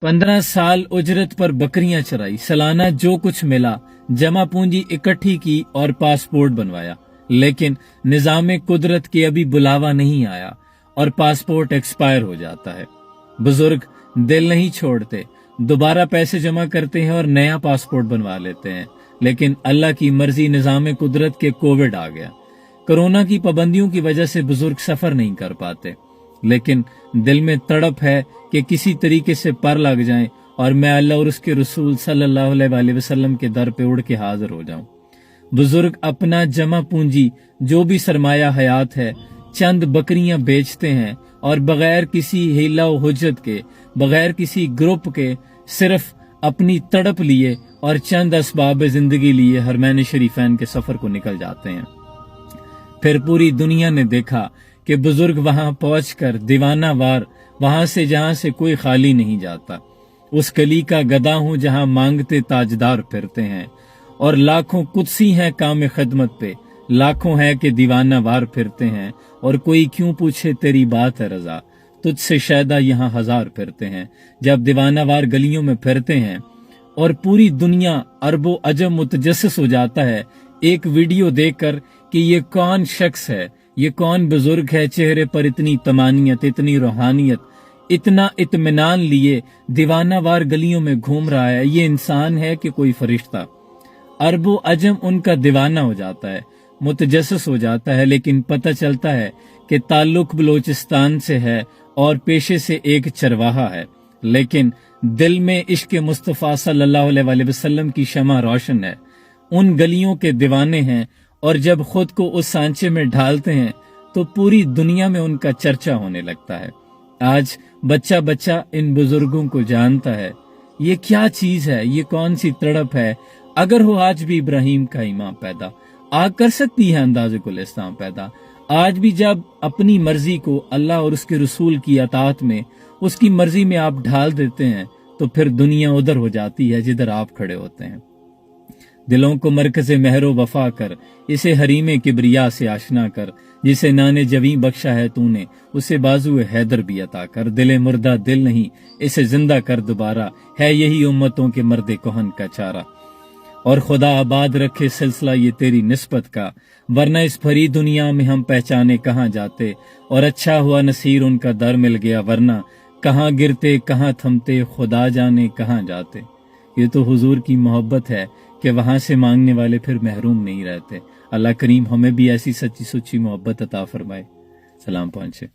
15 साल उजरत पर बकरियां चराई, सालाना जो कुछ मिला जमा पूंजी इकट्ठी की और पासपोर्ट बनवाया, लेकिन निजाम कुदरत के अभी बुलावा नहीं आया और पासपोर्ट एक्सपायर हो जाता है। बुजुर्ग दिल नहीं छोड़ते, दोबारा पैसे जमा करते हैं और नया पासपोर्ट बनवा लेते हैं, लेकिन अल्लाह की मर्जी निजाम कुदरत के कोविड आ गया। कोरोना की पाबंदियों की वजह से बुजुर्ग सफर नहीं कर पाते, लेकिन दिल में तड़प है कि किसी तरीके से पर लग जाएं और मैं अल्लाह और उसके रसूल सल्लल्लाहु अलैहि वसल्लम के दर पे उड़ के हाजिर हो जाऊं। बुजुर्ग अपना जमा पूंजी जो भी सरमाया हयात है चंद बकरियां बेचते हैं और बगैर किसी हीला व हुज्जत के, बगैर किसी ग्रुप के, सिर्फ अपनी तड़प लिए और चंद असबाब जिंदगी लिए हरमैन शरीफैन के सफर को निकल जाते हैं। फिर पूरी दुनिया ने देखा कि बुजुर्ग वहां पहुंचकर दीवाना वार, वहां से जहां से कोई खाली नहीं जाता। उस गली का गदा हूं जहां मांगते ताजदार फिरते हैं, और लाखों कुदसी हैं काम खिदमत पे, लाखों है कि दीवाना वार फिरते हैं, और कोई क्यों पूछे तेरी बात है रजा, तुझसे शायदा यहाँ हजार फिरते हैं। जब दीवाना वार गलियों में फिरते हैं और पूरी दुनिया अरबो अजम मुतजस्सिस हो जाता है एक वीडियो देखकर कि ये कौन शख्स है, ये कौन बुजुर्ग है, चेहरे पर इतनी तमानियत, इतनी रूहानियत, इतना इत्मीनान लिए दीवाना वार गलियों में घूम रहा है, ये इंसान है कि कोई फरिश्ता। अरबो अजम उनका दीवाना हो जाता है, मुतजस्सिस हो जाता है, लेकिन पता चलता है कि ताल्लुक बलोचिस्तान से है और पेशे से एक चरवाहा है, लेकिन दिल में इश्क मुस्तफ़ा सल्लल्लाहु अलैहि वसल्लम की शमा रोशन है। उन गलियों के दीवाने हैं, और जब खुद को उस सांचे में ढालते हैं तो पूरी दुनिया में उनका चर्चा होने लगता है। आज बच्चा बच्चा इन बुजुर्गों को जानता है। ये क्या चीज है, ये कौन सी तड़प है। अगर हो आज भी इब्राहिम का इमाम पैदा, आग कर सकती है अंदाज़े कुल इस्लाम पैदा। आज भी जब अपनी मर्जी को अल्लाह और उसके रसूल की अताअत में, उसकी मर्जी में आप ढाल देते हैं तो फिर दुनिया उधर हो जाती है जिधर आप खड़े होते हैं। दिलों को मरकज़े महरो वफा कर, इसे हरीमे किबरिया से आशना कर, जिसे नाने जवी बख्शा है तूने, उसे बाजुए हैदर भी अता कर। दिले मुर्दा दिल नहीं, इसे जिंदा कर दोबारा, है यही उम्मतों के मर्दे कोहन का चारा। और खुदा आबाद रखे सिलसिला ये तेरी निस्बत का, वरना इस भरी दुनिया में हम पहचाने कहाँ जाते। और अच्छा हुआ नसीर उनका दर मिल गया, वरना कहाँ गिरते कहाँ थमते, खुदा जाने कहाँ जाते। ये तो हुजूर की मोहब्बत है कि वहां से मांगने वाले फिर महरूम नहीं रहते। अल्लाह करीम हमें भी ऐसी सच्ची सुच्ची मोहब्बत अता फरमाए। सलाम पहुंचे।